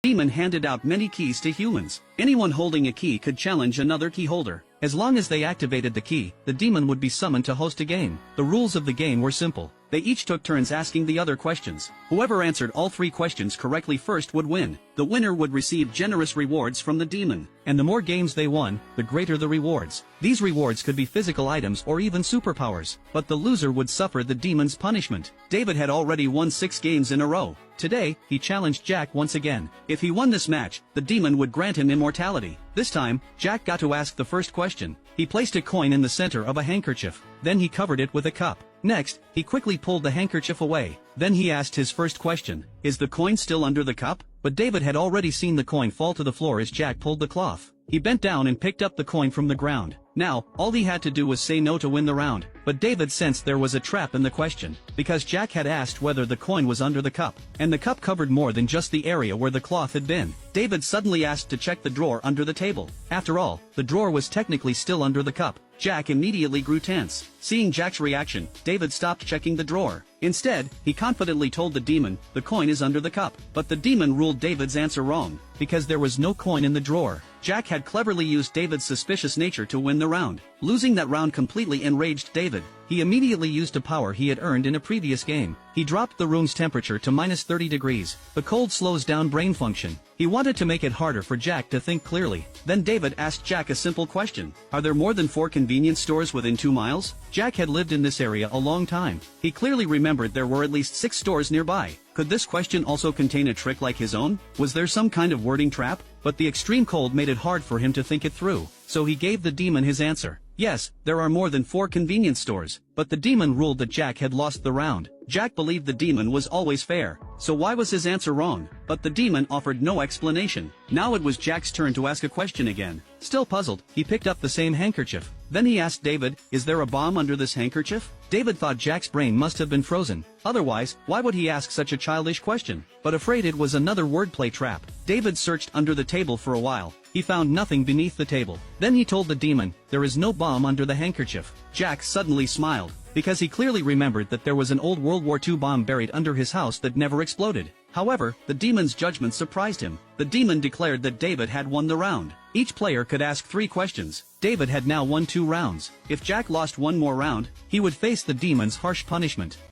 Demon handed out many keys to humans. Anyone holding a key could challenge another key holder. As long as they activated the key, the demon would be summoned to host a game. The rules of the game were simple. They each took turns asking the other questions. Whoever answered all 3 questions correctly first would win. The winner would receive generous rewards from the demon. And the more games they won, the greater the rewards. These rewards could be physical items or even superpowers. But the loser would suffer the demon's punishment. David had already won 6 games in a row. Today, he challenged Jack once again. If he won this match, the demon would grant him immortality. This time, Jack got to ask the first question. He placed a coin in the center of a handkerchief. Then he covered it with a cup. Next, he quickly pulled the handkerchief away. Then he asked his first question. Is the coin still under the cup? But David had already seen the coin fall to the floor as Jack pulled the cloth. He bent down and picked up the coin from the ground. Now, all he had to do was say no to win the round. But David sensed there was a trap in the question, because Jack had asked whether the coin was under the cup, and the cup covered more than just the area where the cloth had been. David suddenly asked to check the drawer under the table. After all, the drawer was technically still under the cup. Jack immediately grew tense. Seeing Jack's reaction, David stopped checking the drawer. Instead, he confidently told the demon, the coin is under the cup. But the demon ruled David's answer wrong, because there was no coin in the drawer. Jack had cleverly used David's suspicious nature to win the round. Losing that round completely enraged David. He immediately used a power he had earned in a previous game. He dropped the room's temperature to -30 degrees. The cold slows down brain function. He wanted to make it harder for Jack to think clearly. Then David asked Jack a simple question. Are there more than 4 convenience stores within 2 miles? Jack had lived in this area a long time. He clearly remembered there were at least 6 stores nearby. Could this question also contain a trick like his own? Was there some kind of wording trap? But the extreme cold made it hard for him to think it through. So he gave the demon his answer. Yes, there are more than 4 convenience stores. But the demon ruled that Jack had lost the round. Jack believed the demon was always fair. So why was his answer wrong? But the demon offered no explanation. Now it was Jack's turn to ask a question again. Still puzzled, he picked up the same handkerchief. Then he asked David, is there a bomb under this handkerchief? David thought Jack's brain must have been frozen. Otherwise, why would he ask such a childish question? But afraid it was another wordplay trap, David searched under the table for a while. He found nothing beneath the table. Then he told the demon, there is no bomb under the handkerchief. Jack suddenly smiled, because he clearly remembered that there was an old World War II bomb buried under his house that never exploded. However, the demon's judgment surprised him. The demon declared that David had won the round. Each player could ask 3 questions. David had now won 2 rounds. If Jack lost one more round, he would face the demon's harsh punishment.